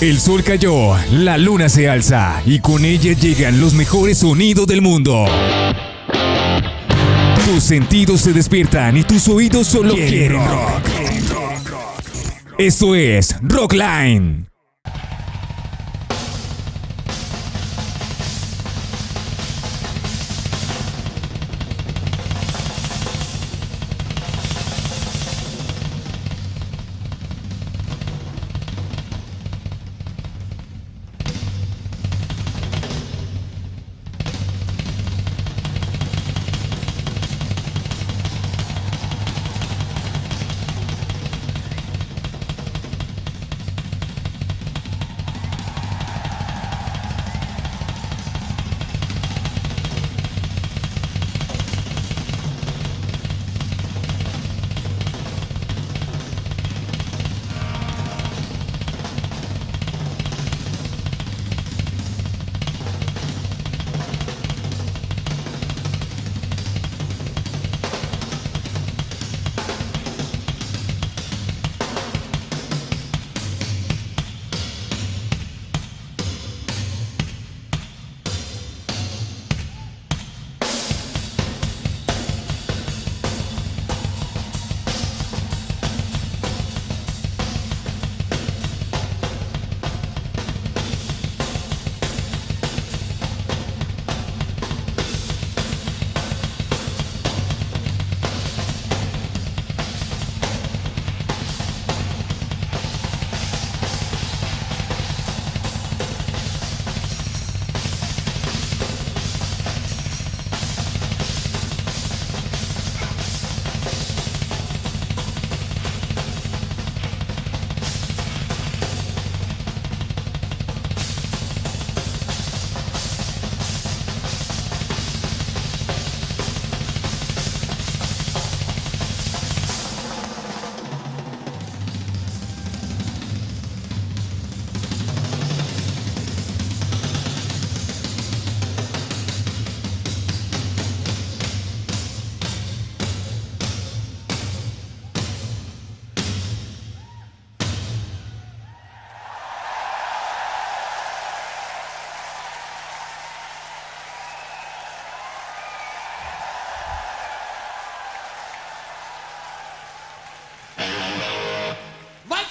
El sol cayó, la luna se alza y con ella llegan los mejores sonidos del mundo. Tus sentidos se despiertan y tus oídos solo quieren rock. Esto es Rockline.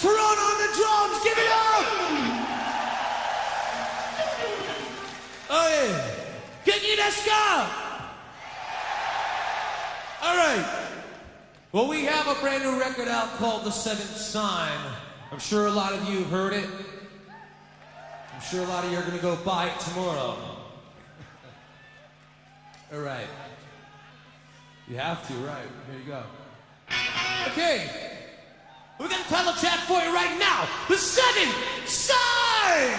Terrana on the drums, give it up! Oh yeah. Kiki Deska! Alright. Well, we have a brand new record out called The Seventh Sign. I'm sure a lot of you have heard it. I'm sure a lot of you are going to go buy it tomorrow. Alright. You have to, right. Here you go. Okay. We're gonna tell a chat for you right now. The Seventh Sign!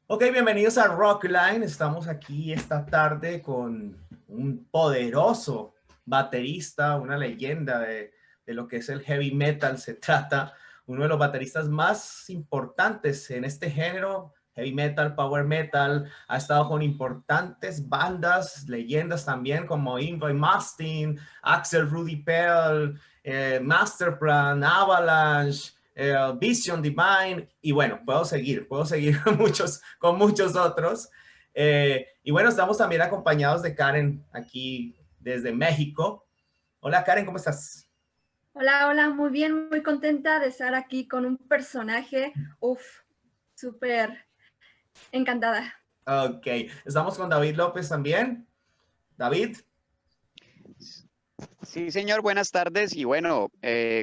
Ok, bienvenidos a Rockline. Estamos aquí esta tarde con un poderoso baterista, una leyenda de lo que es el heavy metal. Se trata uno de los bateristas más importantes en este género, heavy metal, power metal. Ha estado con importantes bandas, leyendas también como Yngwie, Malmsteen, Axel Rudy Pell, Masterplan, Avalanch, Vision Divine, y bueno, puedo seguir con muchos otros. Y bueno, estamos también acompañados de Karen aquí desde México. Hola Karen, ¿cómo estás? Hola, hola, muy bien, muy contenta de estar aquí con un personaje, súper encantada. Ok, estamos con David López también. David. Sí, señor, buenas tardes. Y bueno,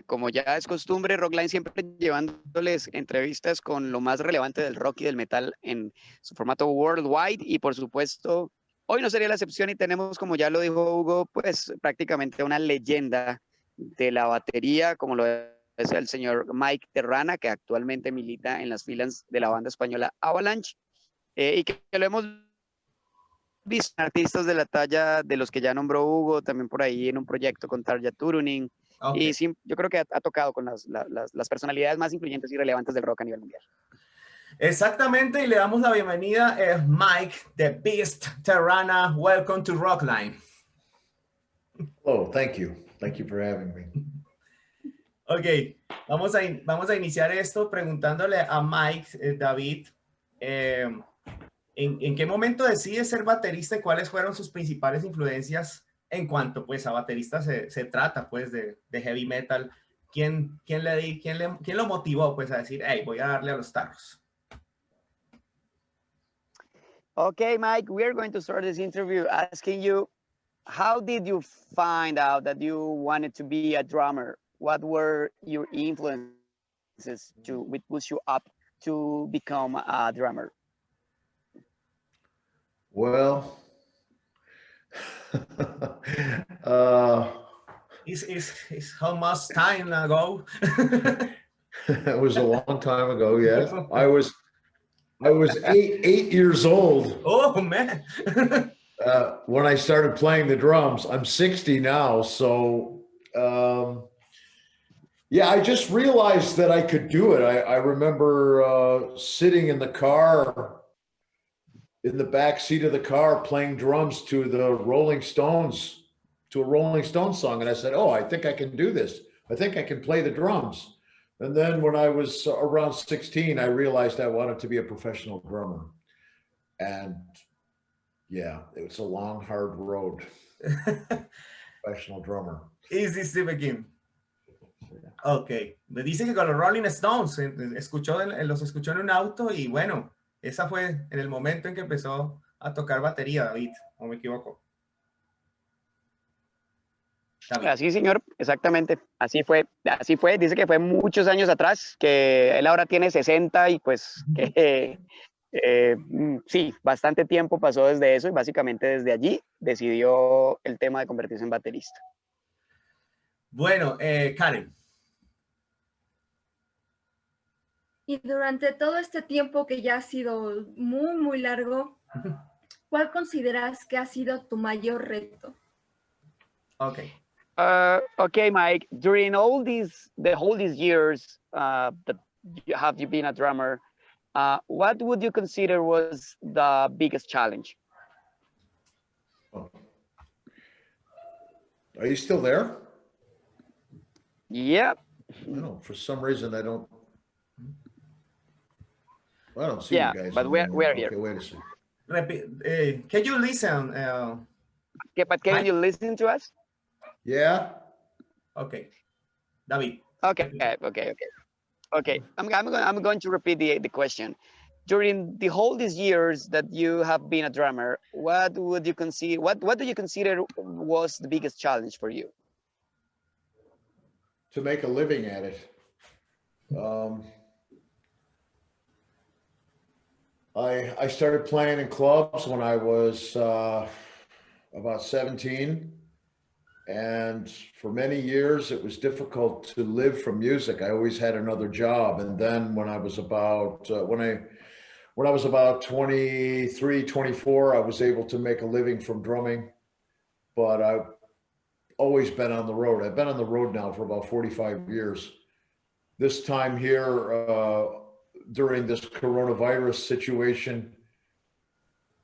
como ya es costumbre, Rockline siempre llevándoles entrevistas con lo más relevante del rock y del metal en su formato worldwide. Y por supuesto, hoy no sería la excepción y tenemos, como ya lo dijo Hugo, pues prácticamente una leyenda de la batería, como lo es el señor Mike Terrana, que actualmente milita en las filas de la banda española Avalanch, y que lo hemos visto artistas de la talla de los que ya nombró Hugo, también por ahí en un proyecto con Tarja Turunen. Okay. Y sí, yo creo que ha tocado con las personalidades más influyentes y relevantes del rock a nivel mundial. Exactamente, y le damos la bienvenida a Mike, The Beast, Terrana. Welcome to Rockline. Oh, thank you. Thank you for having me. Ok, vamos a iniciar esto preguntándole a Mike, David, ¿En qué momento decides ser baterista y cuáles fueron sus principales influencias en cuanto pues a baterista se trata pues de heavy metal? ¿Quién lo motivó pues a decir, hey, voy a darle a los tarros? Okay, Mike, we are going to start this interview asking you, how did you find out that you wanted to be a drummer? What were your influences which push you up to become a drummer? Well, Is how much time ago? it was a long time ago. Yes, I was eight years old Oh man. when I started playing the drums. I'm 60 now, so yeah, I just realized that I could do it. I remember sitting in the car, in the back seat of the car, playing drums to the Rolling Stones, to a Rolling Stones song, and I said, "Oh, I think I can do this. I think I can play the drums." And then when I was around 16, I realized I wanted to be a professional drummer. And yeah, it was a long, hard road. Professional drummer. Easy to begin. Ok, me dice que con los Rolling Stones los escuchó en un auto y bueno, esa fue en el momento en que empezó a tocar batería, David, ¿o me equivoco? David. Así, señor, exactamente, así fue, dice que fue muchos años atrás, que él ahora tiene 60 y pues que sí, bastante tiempo pasó desde eso y básicamente desde allí decidió el tema de convertirse en baterista. Bueno, Karen. Y durante todo este tiempo que ya ha sido muy, muy largo, ¿cuál consideras que ha sido tu mayor reto? Okay. Okay, Mike. During all these years that you been a drummer, what would you consider was the biggest challenge? Are you still there? Yeah. No, for some reason I don't see you guys. But we're here. Okay, wait a second. Can you listen? Okay, but can you listen to us? Yeah. Okay, David. Okay. I'm going to repeat the question. During all these years that you have been a drummer, what do you consider was the biggest challenge for you? To make a living at it. I started playing in clubs when I was about 17, and for many years it was difficult to live from music. I always had another job, and then when I was about when I was about 23, 24, I was able to make a living from drumming, but I've always been on the road. I've been on the road now for about 45 years. This time here, during this coronavirus situation,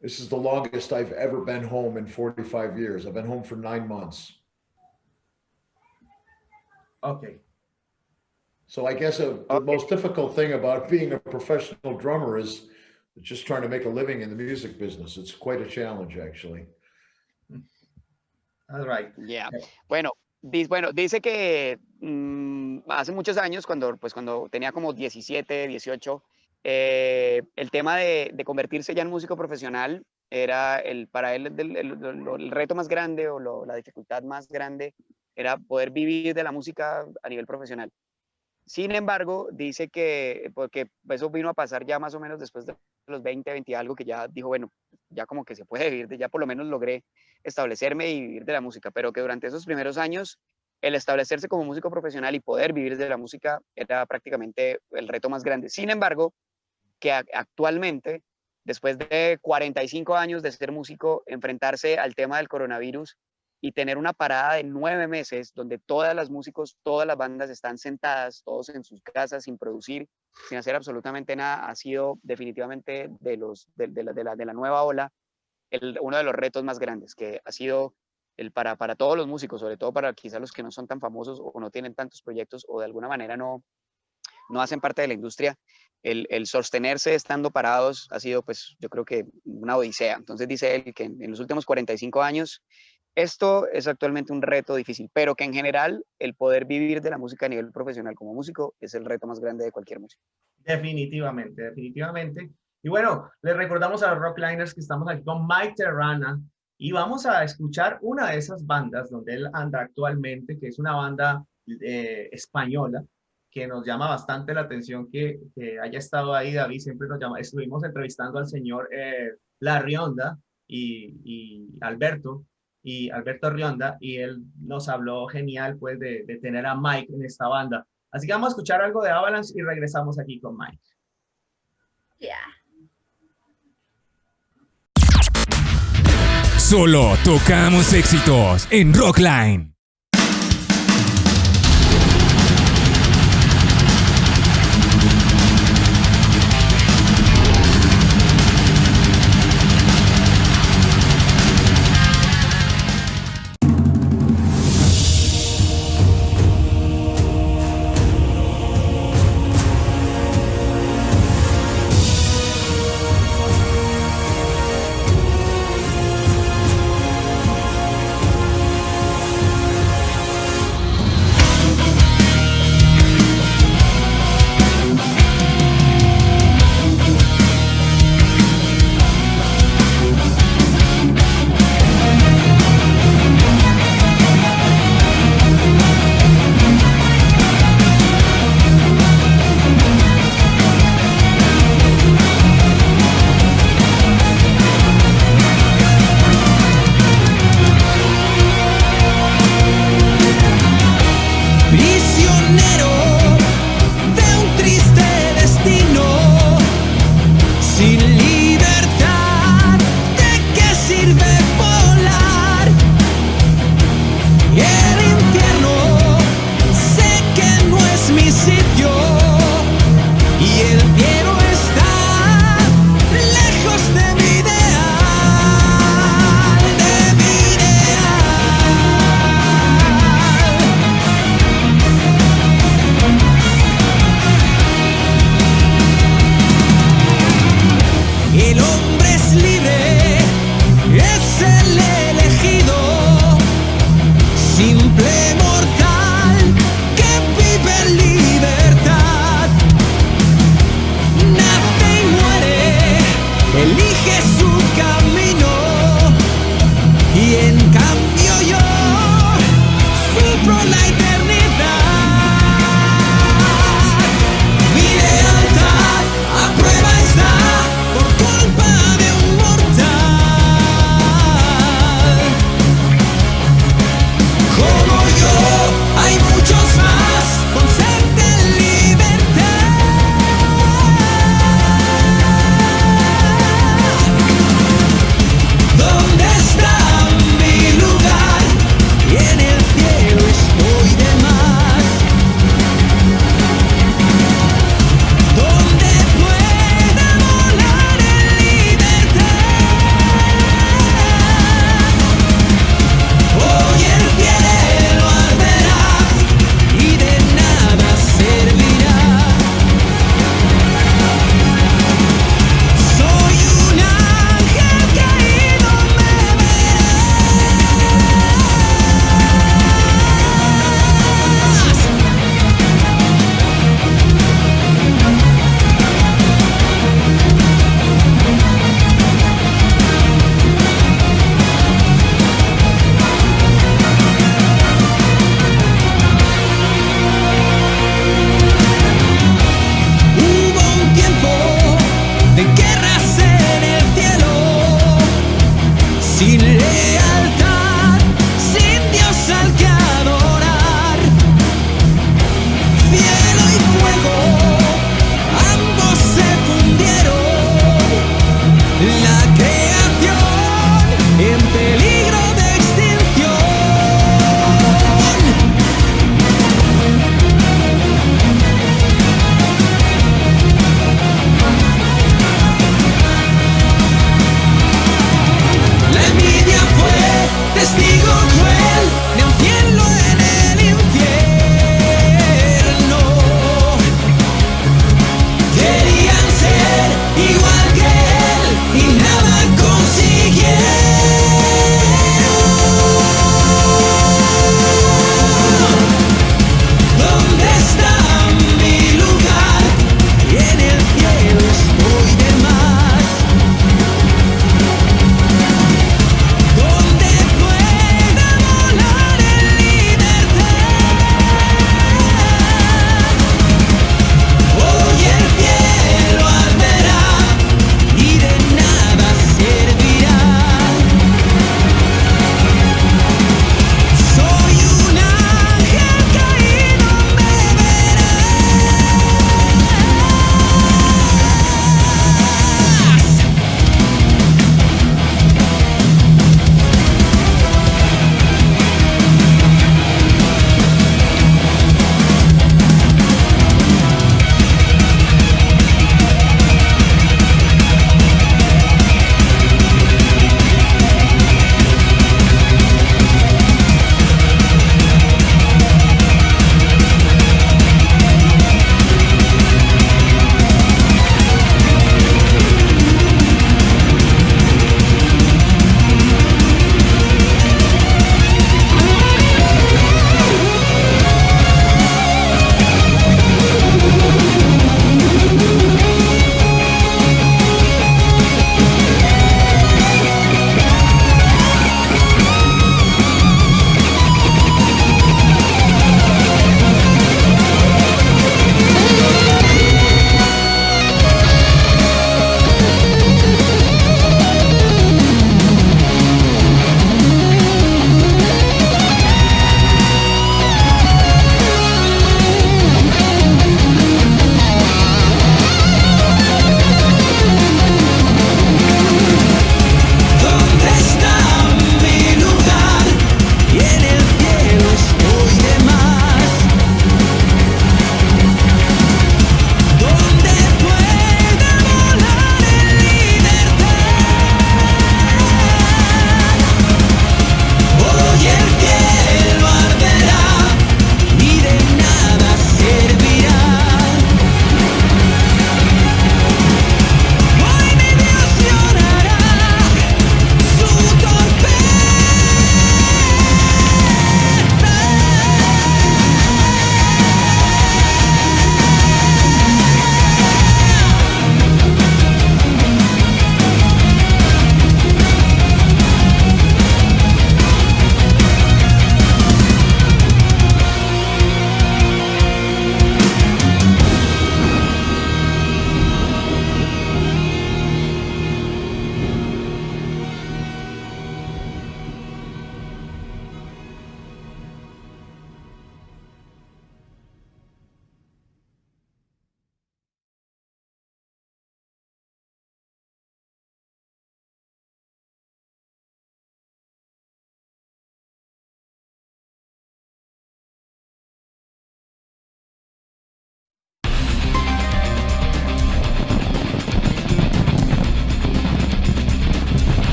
this is the longest I've ever been home in 45 years. I've been home for 9 months. Okay. So I guess the most difficult thing about being a professional drummer is just trying to make a living in the music business. It's quite a challenge, actually. All right. Yeah. Bueno, dice que hace muchos años, cuando tenía como 17, 18, el tema de convertirse ya en músico profesional era para él el reto más grande o la dificultad más grande era poder vivir de la música a nivel profesional. Sin embargo, dice que, porque eso vino a pasar ya más o menos después de los 20, 20 y algo, que ya dijo, bueno, ya como que se puede vivir, ya por lo menos logré establecerme y vivir de la música, pero que durante esos primeros años, el establecerse como músico profesional y poder vivir de la música era prácticamente el reto más grande. Sin embargo, que actualmente, después de 45 años de ser músico, enfrentarse al tema del coronavirus y tener una parada de 9 meses donde todas las músicos, todas las bandas están sentadas, todos en sus casas, sin producir, sin hacer absolutamente nada, ha sido definitivamente de la nueva ola uno de los retos más grandes, que ha sido para todos los músicos, sobre todo para quizás los que no son tan famosos o no tienen tantos proyectos o de alguna manera no no hacen parte de la industria, el sostenerse estando parados ha sido, pues, yo creo que una odisea. Entonces dice él que en los últimos 45 años esto es actualmente un reto difícil, pero que en general el poder vivir de la música a nivel profesional como músico es el reto más grande de cualquier músico. Definitivamente, definitivamente. Y bueno, les recordamos a los Rockliners que estamos aquí con Mike Terrana y vamos a escuchar una de esas bandas donde él anda actualmente, que es una banda española, que nos llama bastante la atención que haya estado ahí. David siempre nos llama, estuvimos entrevistando al señor La Rionda y Alberto Rionda, y él nos habló genial pues de tener a Mike en esta banda. Así que vamos a escuchar algo de Avalanch y regresamos aquí con Mike. Yeah. Solo tocamos éxitos en Rockline. Sin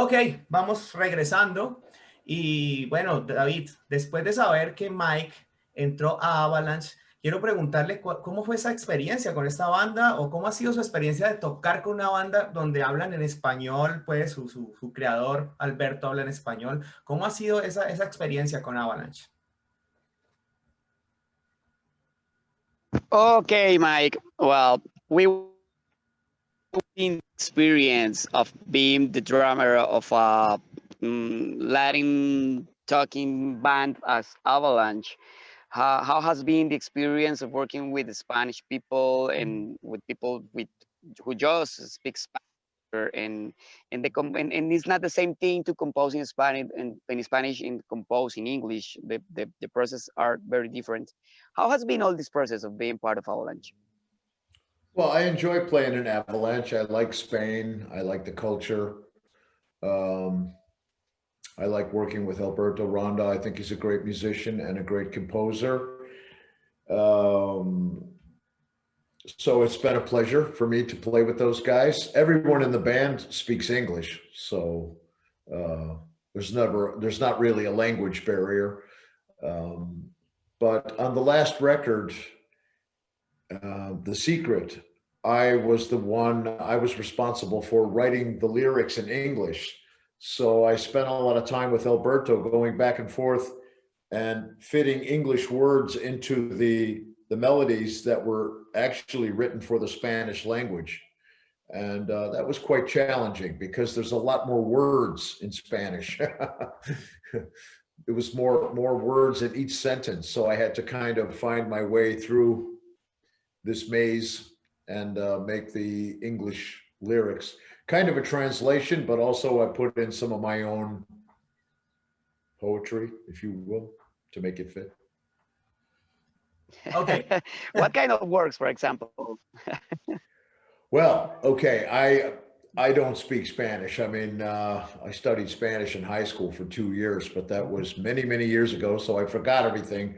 Ok, vamos regresando. Y bueno, David, después de saber que Mike entró a Avalanch, quiero preguntarle cómo fue esa experiencia con esta banda o cómo ha sido su experiencia de tocar con una banda donde hablan en español, pues su creador, Alberto, habla en español. ¿Cómo ha sido esa experiencia con Avalanch? Okay, Mike. Well, we in experience of being the drummer of a Latin talking band as Avalanche. How has been the experience of working with the Spanish people and with people with who just speak Spanish? And it's not the same thing to compose in Spanish and in Spanish and compose in English. The process are very different. How has been all this process of being part of Avalanche? Well, I enjoy playing in Avalanche. I like Spain. I like the culture. Um, I like working with Alberto Ronda. I think he's a great musician and a great composer. Um, so it's been a pleasure for me to play with those guys. Everyone in the band speaks English, so there's not really a language barrier. But on the last record, The Secret, I was responsible for writing the lyrics in English. So I spent a lot of time with Alberto going back and forth and fitting English words into the melodies that were actually written for the Spanish language. And that was quite challenging because there's a lot more words in Spanish. It was more words in each sentence. So I had to kind of find my way through this maze and make the English lyrics kind of a translation, but also I put in some of my own poetry, if you will, to make it fit. Okay. What kind of works, for example? Well, okay, I don't speak Spanish. I mean, I studied Spanish in high school for 2 years, but that was many, many years ago, so I forgot everything.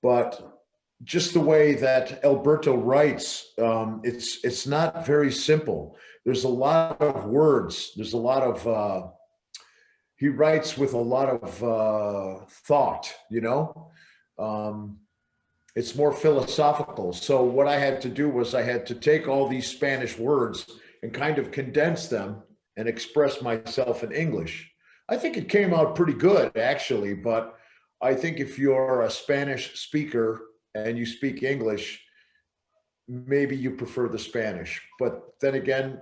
But just the way that Alberto writes, it's not very simple. There's a lot of words. There's a lot of, he writes with a lot of thought, you know? It's more philosophical. So what I had to do was I had to take all these Spanish words and kind of condense them and express myself in English. I think it came out pretty good, actually, but I think if you're a Spanish speaker and you speak English, maybe you prefer the Spanish. But then again,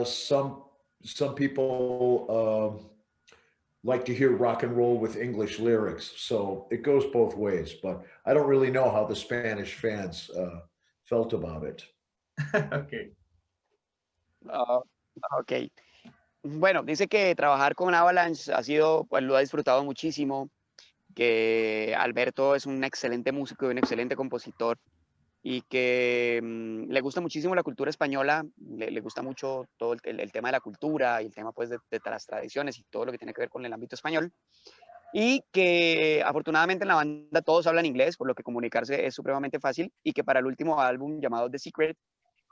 some people like to hear rock and roll with English lyrics. So it goes both ways, but I don't really know how the Spanish fans felt about it. Okay. Ok. Bueno, dice que trabajar con Avalanche ha sido, pues lo ha disfrutado muchísimo, que Alberto es un excelente músico y un excelente compositor y que le gusta muchísimo la cultura española, le gusta mucho todo el tema de la cultura y el tema pues de las tradiciones y todo lo que tiene que ver con el ámbito español. Y que afortunadamente en la banda todos hablan inglés, por lo que comunicarse es supremamente fácil y que para el último álbum llamado The Secret,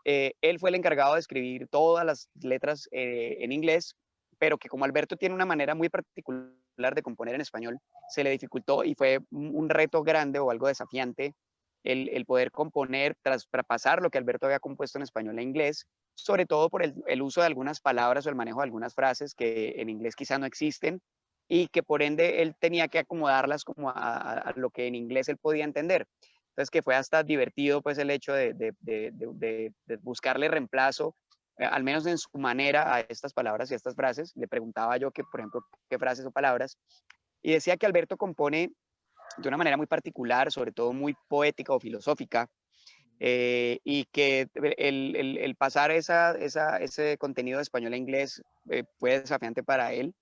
él fue el encargado de escribir todas las letras en inglés, pero que como Alberto tiene una manera muy particular de componer en español, se le dificultó y fue un reto grande o algo desafiante el poder componer, traspasar lo que Alberto había compuesto en español e inglés, sobre todo por el uso de algunas palabras o el manejo de algunas frases que en inglés quizá no existen y que por ende él tenía que acomodarlas como a lo que en inglés él podía entender. Entonces que fue hasta divertido pues el hecho de buscarle reemplazo, al menos en su manera, a estas palabras y a estas frases. Le preguntaba yo que, por ejemplo, qué frases o palabras, y decía que Alberto compone de una manera muy particular, sobre todo muy poética o filosófica, y que el pasar ese contenido de español a inglés fue desafiante para él.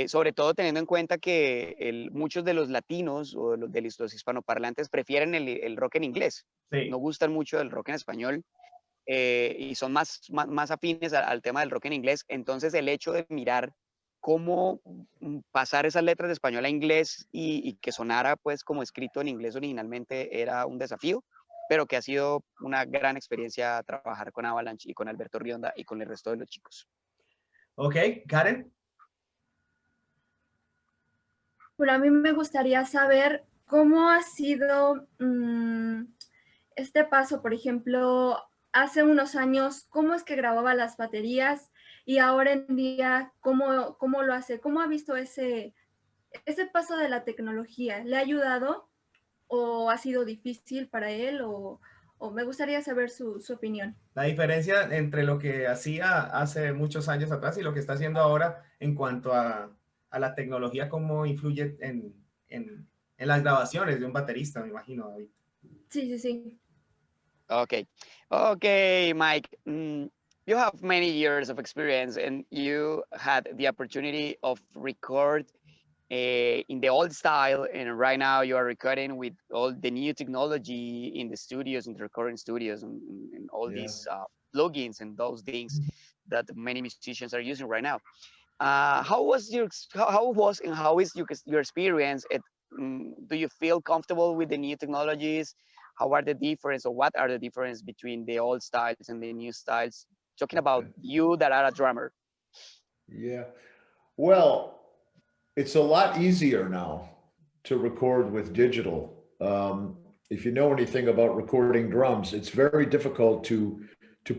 Sobre todo teniendo en cuenta que muchos de los latinos o de los hispanoparlantes prefieren el rock en inglés, Sí. no gustan mucho del rock en español y son más afines al tema del rock en inglés. Entonces el hecho de mirar cómo pasar esas letras de español a inglés y que sonara pues como escrito en inglés originalmente era un desafío, pero que ha sido una gran experiencia trabajar con Avalanche y con Alberto Rionda y con el resto de los chicos. Ok, Karen. Pero a mí me gustaría saber cómo ha sido este paso, por ejemplo, hace unos años, cómo es que grababa las baterías y ahora en día, cómo lo hace, cómo ha visto ese paso de la tecnología. ¿Le ha ayudado o ha sido difícil para él o me gustaría saber su opinión? La diferencia entre lo que hacía hace muchos años atrás y lo que está haciendo ahora en cuanto a la tecnología, cómo influye en las grabaciones de un baterista, me imagino, David. Sí, sí, sí. Okay. Okay, Mike. You have many years of experience and you had the opportunity of record in the old style, and right now you are recording with all the new technology in the studios, in the recording studios, and all Yeah. these plugins and those things that many musicians are using right now. How was and how is your experience? Do you feel comfortable with the new technologies? How are the difference, or what are the difference between the old styles and the new styles? Talking about you that are a drummer. Yeah. Well, it's a lot easier now to record with digital. If you know anything about recording drums, it's very difficult to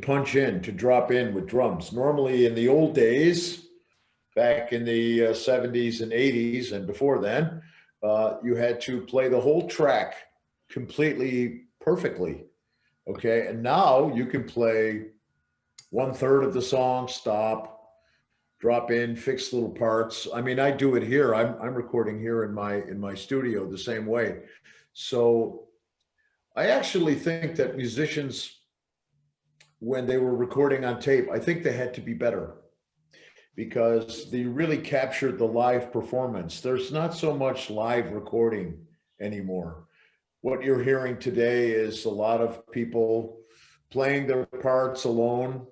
punch in, to drop in with drums. Normally, in the old days, back in the 70s and 80s, and before then, you had to play the whole track completely perfectly. Okay, and now you can play 1/3 of the song, stop, drop in, fix little parts. I mean, I do it here. I'm recording here in my studio the same way. So I actually think that musicians, when they were recording on tape, I think they had to be better because they really captured the live performance. There's not so much live recording anymore. What you're hearing today is a lot of people playing their parts alone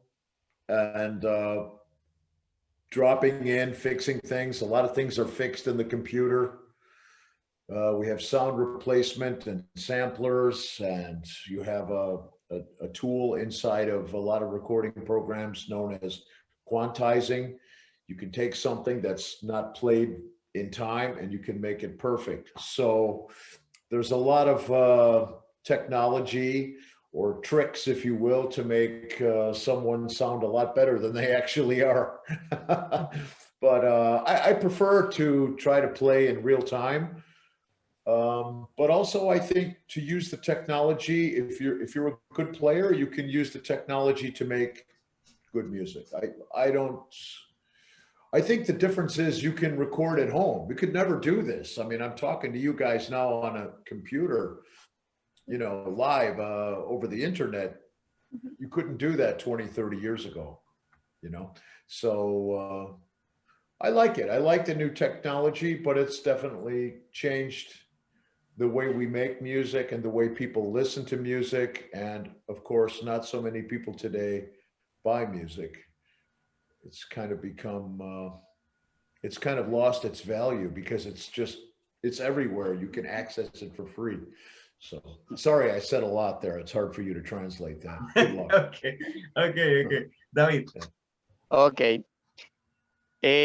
and dropping in, fixing things. A lot of things are fixed in the computer. We have sound replacement and samplers, and you have a tool inside of a lot of recording programs known as quantizing. You can take something that's not played in time and you can make it perfect. So there's a lot of technology or tricks, if you will, to make someone sound a lot better than they actually are. But I prefer to try to play in real time. But also, I think to use the technology, if you're a good player, you can use the technology to make good music. I think the difference is you can record at home. We could never do this. I mean, I'm talking to you guys now on a computer, you know, live over the internet. You couldn't do that 20, 30 years ago, you know? So I like it. I like the new technology, but it's definitely changed the way we make music and the way people listen to music. And of course, not so many people today buy music. It's kind of become, it's kind of lost its value because it's everywhere. You can access it for free. So sorry, I said a lot there. It's hard for you to translate that. Good luck. Okay. David. Ok.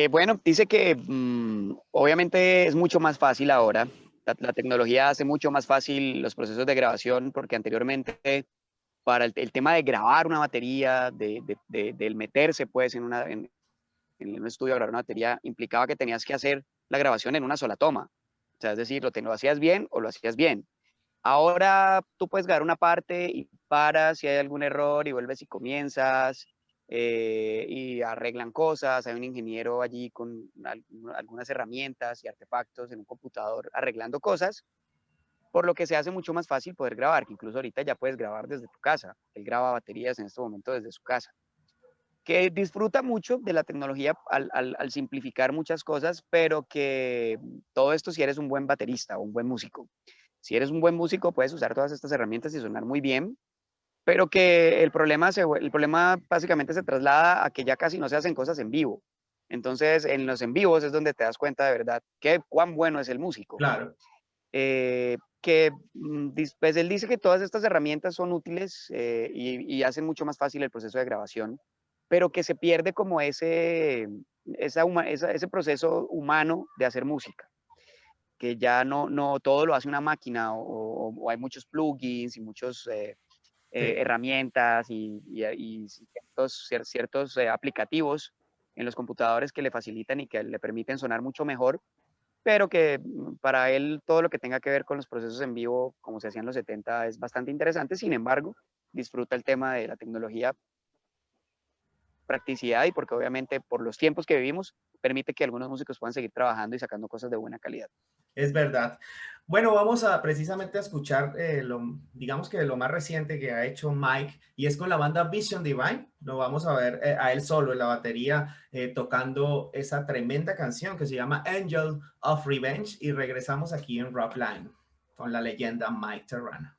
Bueno, dice que obviamente es mucho más fácil ahora. La tecnología hace mucho más fácil los procesos de grabación porque anteriormente para el tema de grabar una batería, del meterse pues en un estudio a grabar una batería, implicaba que tenías que hacer la grabación en una sola toma. O sea, es decir, lo hacías bien o lo hacías bien. Ahora tú puedes grabar una parte y paras si hay algún error y vuelves y comienzas y arreglan cosas. Hay un ingeniero allí con algunas herramientas y artefactos en un computador arreglando cosas, por lo que se hace mucho más fácil poder grabar, que incluso ahorita ya puedes grabar desde tu casa. Él graba baterías en este momento desde su casa, que disfruta mucho de la tecnología al simplificar muchas cosas, pero que todo esto si eres un buen baterista o un buen músico. Si eres un buen músico, puedes usar todas estas herramientas y sonar muy bien, pero que el problema básicamente se traslada a que ya casi no se hacen cosas en vivo. Entonces, en los en vivos es donde te das cuenta de verdad cuán bueno es el músico. Claro. Pues él dice que todas estas herramientas son útiles y hacen mucho más fácil el proceso de grabación, pero que se pierde como ese proceso humano de hacer música, que ya no todo lo hace una máquina o hay muchos plugins y muchos herramientas y ciertos aplicativos en los computadores que le facilitan y que le permiten sonar mucho mejor, pero que para él todo lo que tenga que ver con los procesos en vivo, como se hacía en los 70, es bastante interesante. Sin embargo, disfruta el tema de la tecnología, practicidad y porque obviamente por los tiempos que vivimos permite que algunos músicos puedan seguir trabajando y sacando cosas de buena calidad. Es verdad. Bueno, vamos a precisamente a escuchar digamos que lo más reciente que ha hecho Mike, y es con la banda Vision Divine. Lo vamos a ver a él solo en la batería tocando esa tremenda canción que se llama Angel of Revenge, y regresamos aquí en Rockline con la leyenda Mike Terrana.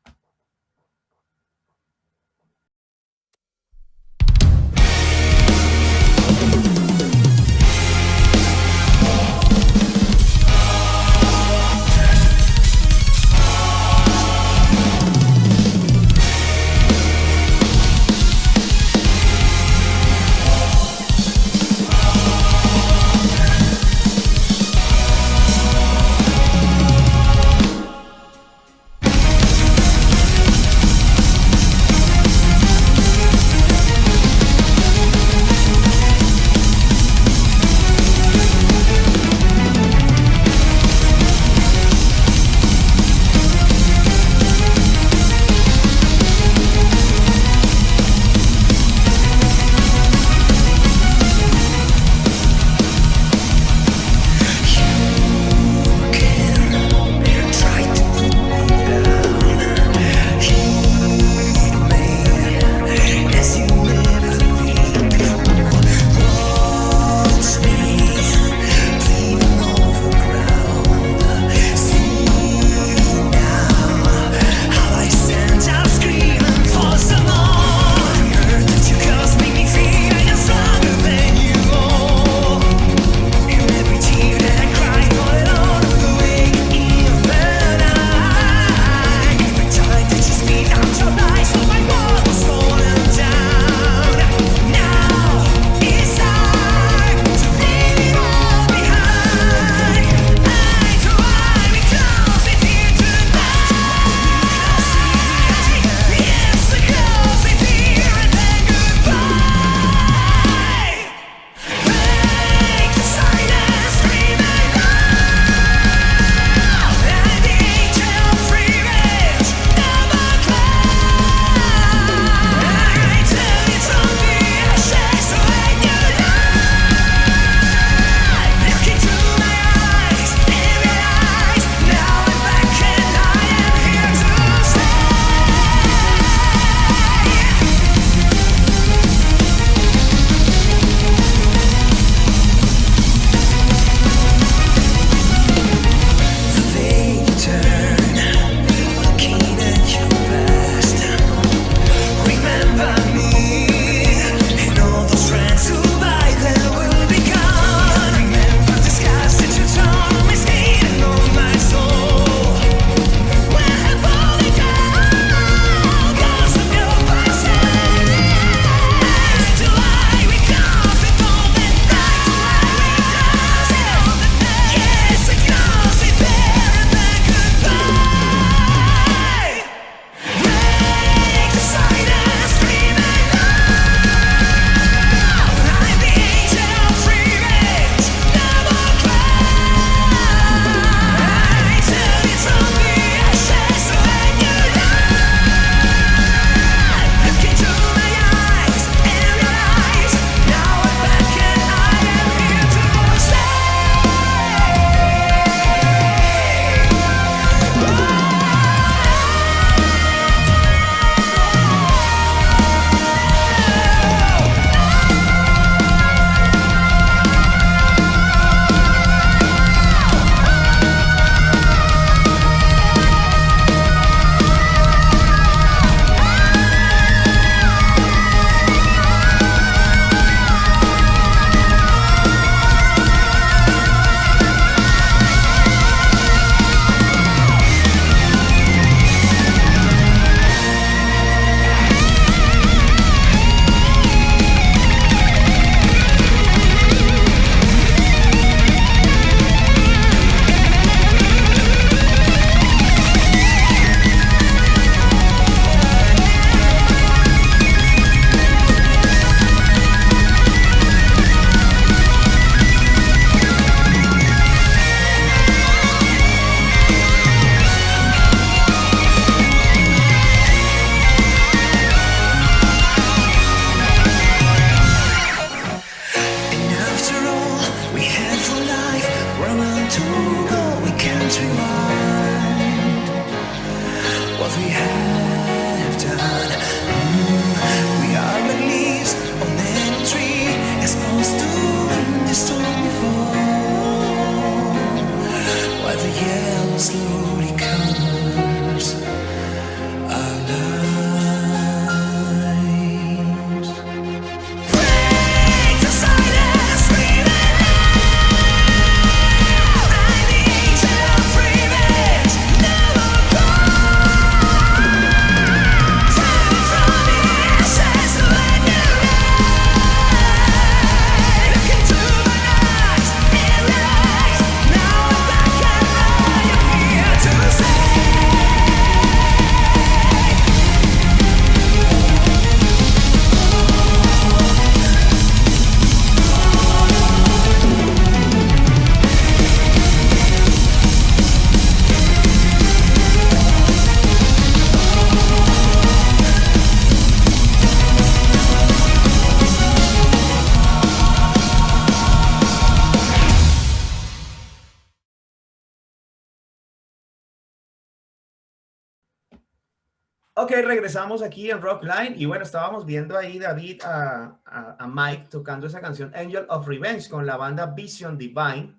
Ok, regresamos aquí en Rockline y bueno, estábamos viendo ahí, David, a Mike tocando esa canción Angel of Revenge con la banda Vision Divine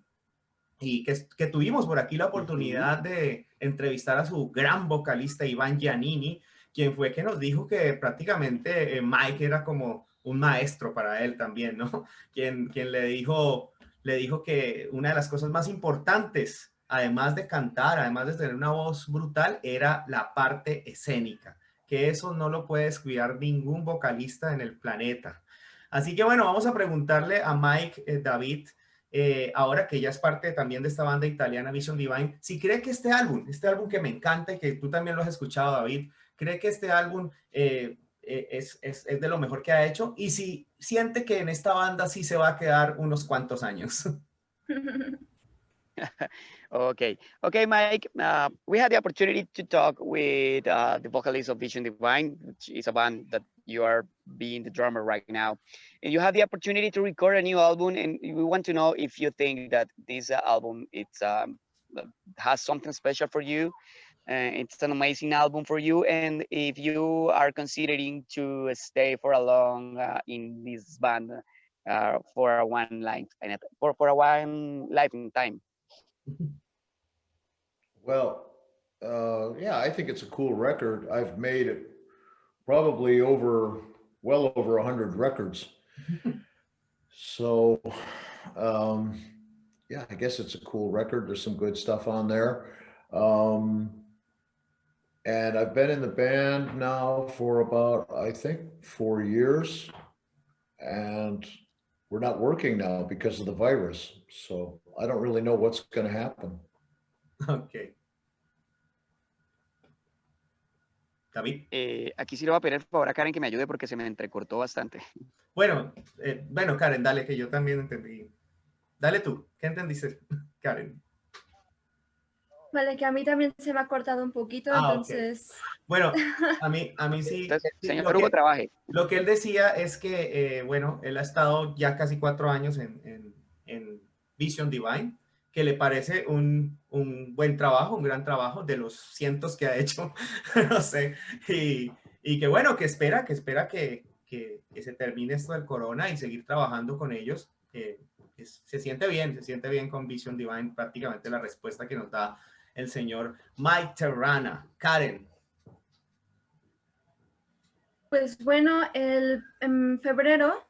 y que tuvimos por aquí la oportunidad de entrevistar a su gran vocalista Iván Giannini, quien fue que nos dijo que prácticamente Mike era como un maestro para él también, ¿no? Quien le dijo que una de las cosas más importantes, además de cantar, además de tener una voz brutal, era la parte escénica, que eso no lo puede descuidar ningún vocalista en el planeta. Así que bueno, vamos a preguntarle a Mike, David, ahora que ya es parte también de esta banda italiana Vision Divine, si cree que este álbum que me encanta y que tú también lo has escuchado, David, cree que este álbum es de lo mejor que ha hecho y si siente que en esta banda sí se va a quedar unos cuantos años. Okay, okay, Mike. We had the opportunity to talk with the vocalist of Vision Divine, which is a band that you are being the drummer right now, and you had the opportunity to record a new album. And we want to know if you think that this album has something special for you. It's an amazing album for you, and if you are considering to stay for a long in this band for a one life for a one life in time. Well, yeah, I think it's a cool record. I've made it probably well over 100 records. So, yeah, I guess it's a cool record. There's some good stuff on there. And I've been in the band now for about, I think, 4 years. And we're not working now because of the virus. So I don't really know what's going to happen. Ok. David. Aquí sí le voy a pedir el favor a Karen que me ayude porque se me entrecortó bastante. Bueno, Karen, dale, que yo también entendí. Dale tú, ¿qué entendiste, Karen? Vale, que a mí también se me ha cortado un poquito, entonces... Okay. Bueno, a mí sí. Entonces, sí, señor Hugo, trabaje. Lo que él decía es que, bueno, él ha estado ya casi 4 años en Vision Divine, que le parece un buen trabajo, un gran trabajo de los cientos que ha hecho, no sé, y que bueno, que espera que se termine esto del corona y seguir trabajando con ellos. Se siente bien con Vision Divine, prácticamente la respuesta que nos da el señor Mike Terrana. Karen. Pues bueno, en febrero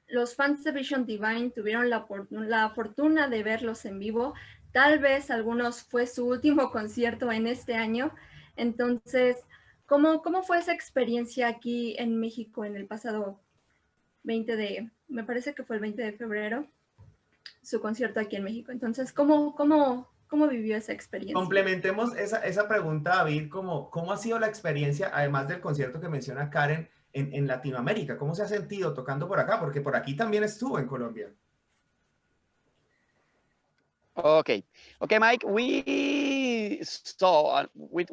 los fans de Vision Divine tuvieron la fortuna de verlos en vivo. Tal vez algunos fue su último concierto en este año. Entonces, ¿cómo fue esa experiencia aquí en México en el pasado me parece que fue el 20 de febrero, su concierto aquí en México? Entonces, ¿cómo vivió esa experiencia? Complementemos esa pregunta, David, ¿cómo ha sido la experiencia, además del concierto que menciona Karen, en Latinoamérica? ¿Cómo se ha sentido tocando por acá? Porque por aquí también estuvo en Colombia. Okay, Mike. We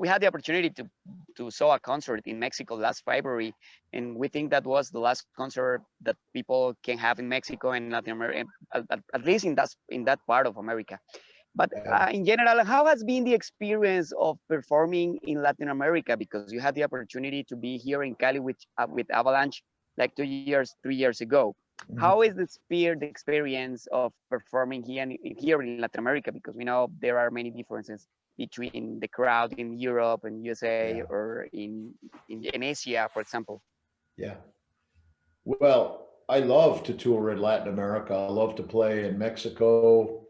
had the opportunity to saw a concert in Mexico last February, and we think that was the last concert that people can have in Mexico and Latin America, at least in that part of America. But in general, how has been the experience of performing in Latin America? Because you had the opportunity to be here in Cali with Avalanch like 3 years ago. Mm-hmm. How is the experience of performing here in Latin America? Because we know there are many differences between the crowd in Europe and USA or in Asia, for example. Yeah. Well, I love to tour in Latin America. I love to play in Mexico.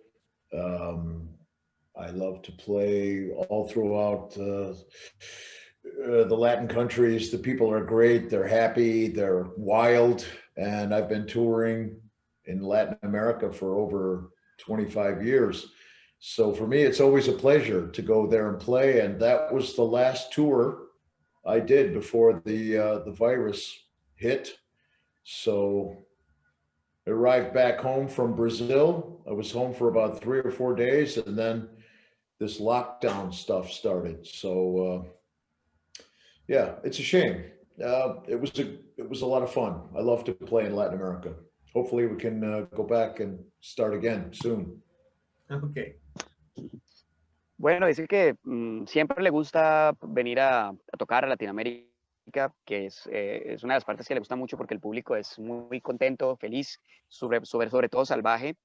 I love to play all throughout the Latin countries. The people are great. They're happy. They're wild. And I've been touring in Latin America for over 25 years. So for me, it's always a pleasure to go there and play. And that was the last tour I did before the virus hit. So I arrived back home from Brazil. I was home for about 3 or 4 days, and then this lockdown stuff started. So yeah, it's a shame. It was a lot of fun. I love to play in Latin America. Hopefully we can go back and start again soon. Okay. Bueno, dice que siempre le gusta venir a tocar a Latinoamérica, que es una de las partes que le gusta mucho porque el público es muy contento, feliz, sobre todo salvaje.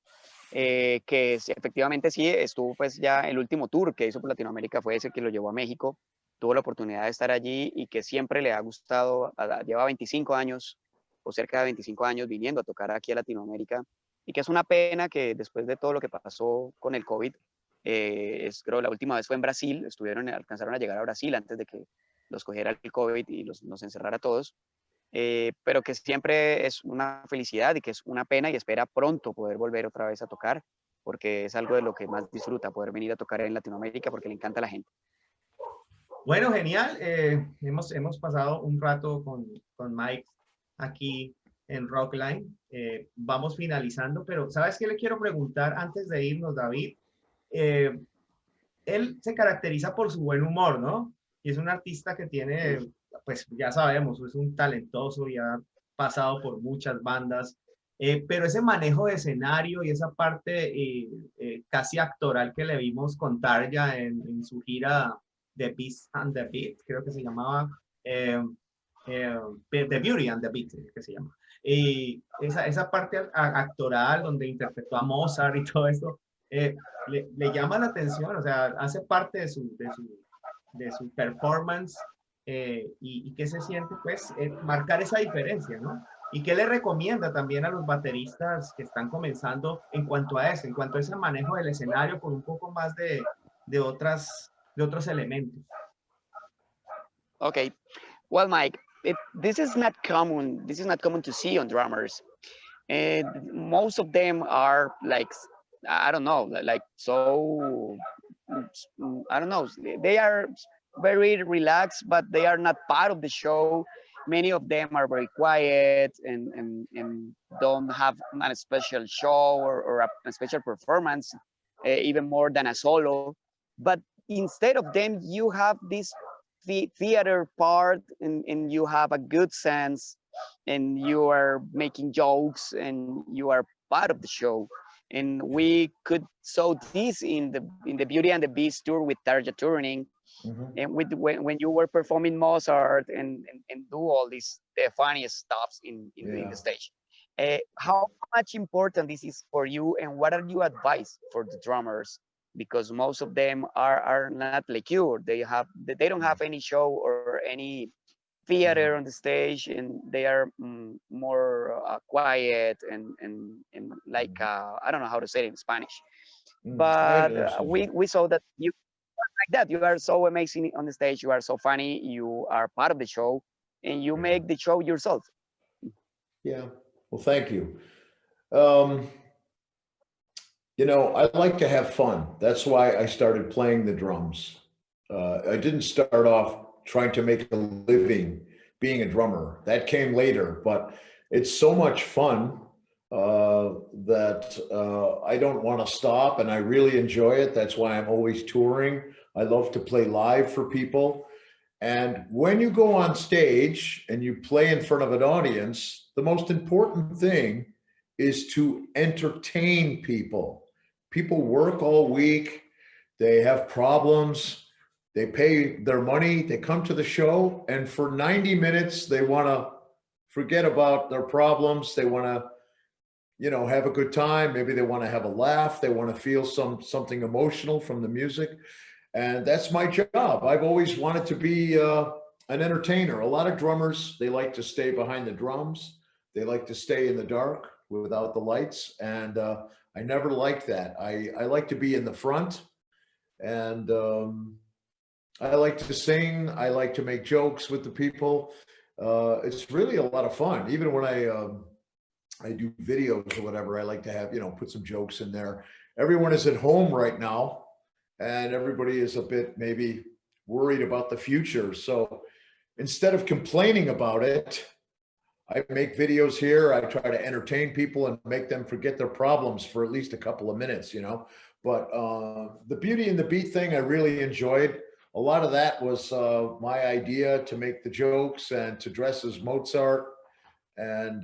Efectivamente sí, estuvo pues ya el último tour que hizo por Latinoamérica fue ese que lo llevó a México, tuvo la oportunidad de estar allí y que siempre le ha gustado, lleva 25 años o cerca de 25 años viniendo a tocar aquí a Latinoamérica y que es una pena que después de todo lo que pasó con el COVID, creo la última vez fue en Brasil, alcanzaron a llegar a Brasil antes de que los cogiera el COVID y nos encerrara a todos, pero que siempre es una felicidad y que es una pena y espera pronto poder volver otra vez a tocar, porque es algo de lo que más disfruta, poder venir a tocar en Latinoamérica porque le encanta a la gente. Bueno, genial. Hemos pasado un rato con Mike aquí en Rockline. Vamos finalizando, pero ¿sabes qué le quiero preguntar antes de irnos, David? Eh, Él se caracteriza por su buen humor, ¿no? Y es un artista que tiene, pues ya sabemos, es un talentoso y ha pasado por muchas bandas, pero ese manejo de escenario y esa parte casi actoral que le vimos con Tarja en su gira The Beast and the Beat, creo que se llamaba, eh, The Beauty and the Beat, que se llama. Y esa parte actoral donde interpretó a Mozart y todo esto, le llama la atención, o sea, hace parte de su performance y qué se siente, pues, marcar esa diferencia, ¿no? ¿Y qué le recomienda también a los bateristas que están comenzando en cuanto a eso, en cuanto a ese manejo del escenario con un poco más de otros elementos? Okay, well, Mike, this is not common. This is not common to see on drummers. Most of them are like, I don't know, like so, I don't know. They are very relaxed, but they are not part of the show. Many of them are very quiet and don't have a special show or a special performance, even more than a solo. But instead of them, you have this theater part and you have a good sense and you are making jokes and you are part of the show. And we could saw this in the Beauty and the Beast tour with Tarja Turunen, and when you were performing Mozart and do all these the funniest stuffs in the stage. How much important this is for you, and what are your advice for the drummers? Because most of them are not like you. They don't have any show or any theater on the stage, and they are more quiet and like I don't know how to say it in Spanish, but we saw that you are like that. You are so amazing on the stage. You are so funny. You are part of the show, and you make the show yourself. Yeah. Well, thank you. You know, I like to have fun. That's why I started playing the drums. I didn't start off trying to make a living being a drummer. That came later, but it's so much fun that I don't want to stop, and I really enjoy it. That's why I'm always touring. I love to play live for people. And when you go on stage and you play in front of an audience, the most important thing is to entertain people. People work all week, they have problems, they pay their money, they come to the show, and for 90 minutes, they want to forget about their problems. They want to, you know, have a good time. Maybe they want to have a laugh. They want to feel something emotional from the music. And that's my job. I've always wanted to be an entertainer. A lot of drummers, they like to stay behind the drums. They like to stay in the dark without the lights. And I never liked that. I like to be in the front, and I like to sing. I like to make jokes with the people. It's really a lot of fun. Even when I do videos or whatever, I like to have, you know, put some jokes in there. Everyone is at home right now, and everybody is a bit maybe worried about the future. So instead of complaining about it, I make videos here. I try to entertain people and make them forget their problems for at least a couple of minutes, you know. But the Beauty and the Beat thing, I really enjoyed. A lot of that was my idea to make the jokes and to dress as Mozart. And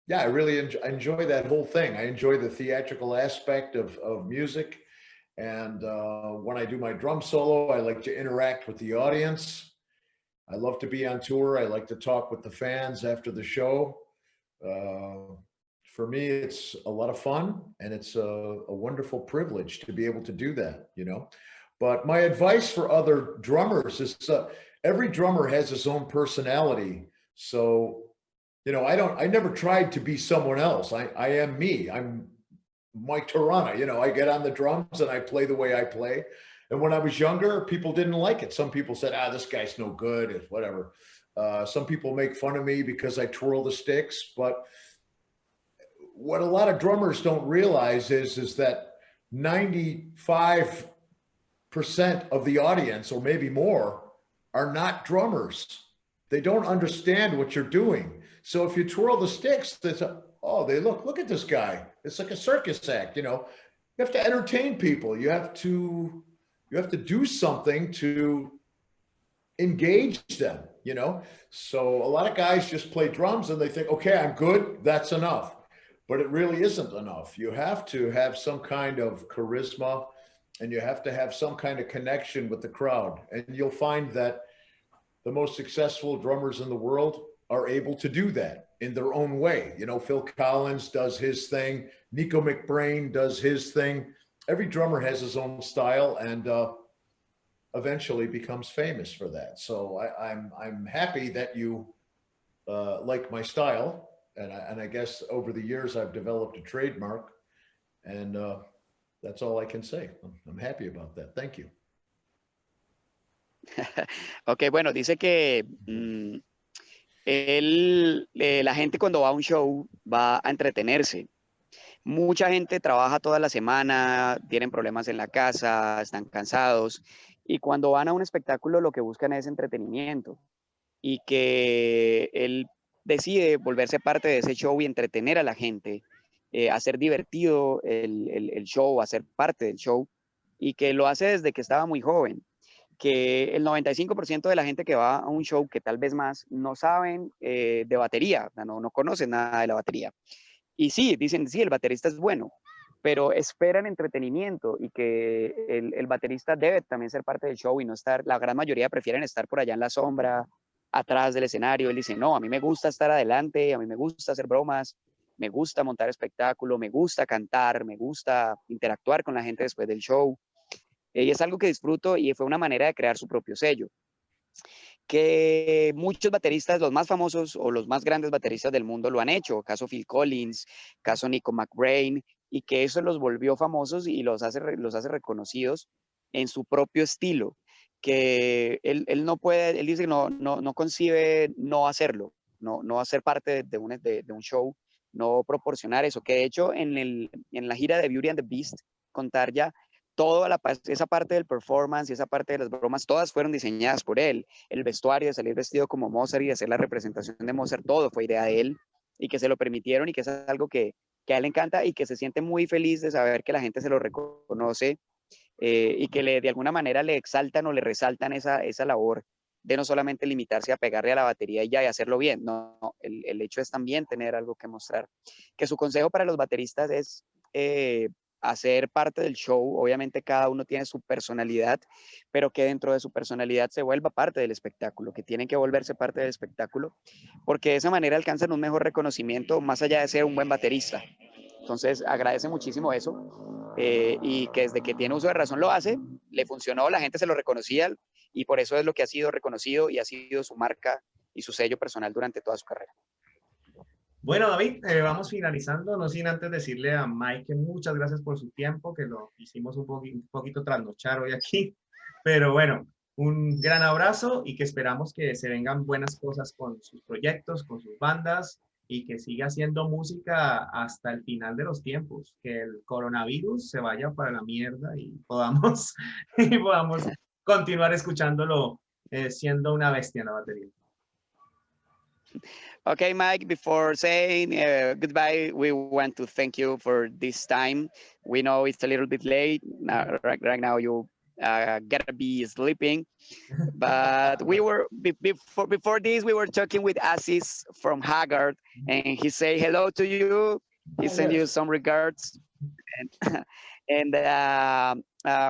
yeah, I really enjoy that whole thing. I enjoy the theatrical aspect of music. And when I do my drum solo, I like to interact with the audience. I love to be on tour. I like to talk with the fans after the show. For me, it's a lot of fun, and it's a wonderful privilege to be able to do that, you know. But my advice for other drummers is every drummer has his own personality. So, you know, I never tried to be someone else. I am me. I'm Mike Terrana, you know, I get on the drums and I play the way I play. And when I was younger, people didn't like it. Some people said, this guy's no good, whatever. Some people make fun of me because I twirl the sticks. But what a lot of drummers don't realize is that 95% of the audience, or maybe more, are not drummers. They don't understand what you're doing. So if you twirl the sticks, they look at this guy. It's like a circus act, you know. You have to entertain people. You have to do something to engage them, you know. So a lot of guys just play drums and they think, okay, I'm good, that's enough. But it really isn't enough. You have to have some kind of charisma, and you have to have some kind of connection with the crowd. And you'll find that the most successful drummers in the world are able to do that in their own way. You know, Phil Collins does his thing. Nico McBrain does his thing. Every drummer has his own style, and eventually becomes famous for that. So I'm happy that you like my style, and I guess over the years I've developed a trademark, and that's all I can say. I'm happy about that. Thank you. Ok, bueno, dice que la gente cuando va a un show va a entretenerse. Mucha gente trabaja toda la semana, tienen problemas en la casa, están cansados, y cuando van a un espectáculo lo que buscan es entretenimiento, y que él decide volverse parte de ese show y entretener a la gente, hacer divertido el show, hacer parte del show, y que lo hace desde que estaba muy joven. Que el 95% de la gente que va a un show, que tal vez más, no saben de batería, no conocen nada de la batería. Y sí, dicen, sí, el baterista es bueno, pero esperan entretenimiento, y que el baterista debe también ser parte del show y no estar, la gran mayoría prefieren estar por allá en la sombra, atrás del escenario. Él dice, no, a mí me gusta estar adelante, a mí me gusta hacer bromas, me gusta montar espectáculo, me gusta cantar, me gusta interactuar con la gente después del show. Y es algo que disfruto, y fue una manera de crear su propio sello. Que muchos bateristas, los más famosos o los más grandes bateristas del mundo lo han hecho, caso Phil Collins, caso Nico McBrain, y que eso los volvió famosos y los hace reconocidos en su propio estilo, que él no puede, él dice no concibe no hacerlo, no hacer parte de un show, no proporcionar eso, que de hecho en la gira de Beauty and the Beast con Tarja, toda esa parte del performance y esa parte de las bromas, todas fueron diseñadas por él. El vestuario, de salir vestido como Mozart y de hacer la representación de Mozart, todo fue idea de él, y que se lo permitieron, y que es algo que a él le encanta, y que se siente muy feliz de saber que la gente se lo reconoce, y que de alguna manera le exaltan o le resaltan esa labor de no solamente limitarse a pegarle a la batería y ya y hacerlo bien. No, el hecho es también tener algo que mostrar. Que su consejo para los bateristas es hacer parte del show. Obviamente cada uno tiene su personalidad, pero que dentro de su personalidad se vuelva parte del espectáculo, que tienen que volverse parte del espectáculo, porque de esa manera alcanzan un mejor reconocimiento más allá de ser un buen baterista. Entonces agradece muchísimo eso, y que desde que tiene uso de razón lo hace, le funcionó, la gente se lo reconocía, y por eso es lo que ha sido reconocido y ha sido su marca y su sello personal durante toda su carrera. Bueno, David, vamos finalizando, no sin antes decirle a Mike que muchas gracias por su tiempo, que lo hicimos un poquito trasnochar hoy aquí, pero bueno, un gran abrazo, y que esperamos que se vengan buenas cosas con sus proyectos, con sus bandas, y que siga haciendo música hasta el final de los tiempos, que el coronavirus se vaya para la mierda y podamos continuar escuchándolo siendo una bestia en la batería. Okay, Mike, before saying goodbye, we want to thank you for this time. We know it's a little bit late. Now, right now you gotta be sleeping. But we were, before this, we were talking with Aziz from Haggard, and he say hello to you. He sent you some regards. And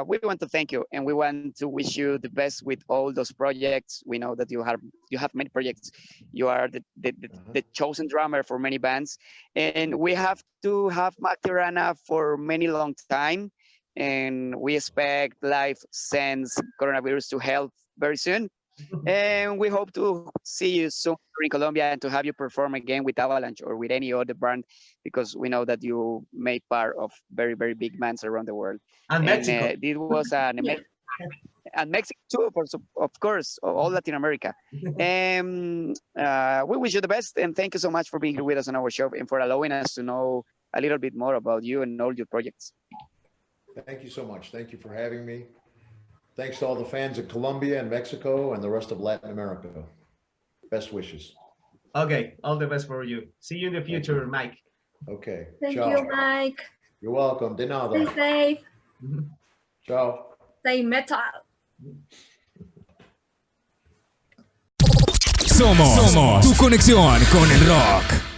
we want to thank you, and we want to wish you the best with all those projects. We know that you have many projects. You are the chosen drummer for many bands, and we have to have Terrana for many long time. And we expect life since coronavirus to help very soon. And we hope to see you soon in Colombia and to have you perform again with Avalanch or with any other band, because we know that you made part of very, very big bands around the world. And Mexico. It was an amazing, and Mexico too, of course, all Latin America. And we wish you the best, and thank you so much for being here with us on our show and for allowing us to know a little bit more about you and all your projects. Thank you so much. Thank you for having me. Thanks to all the fans in Colombia and Mexico and the rest of Latin America. Best wishes. Okay, all the best for you. See you in the future, Mike. Okay. Thank Ciao. you, Mike. You're welcome. De nada. Stay safe. Ciao. Stay metal. Somos tu conexión con el rock.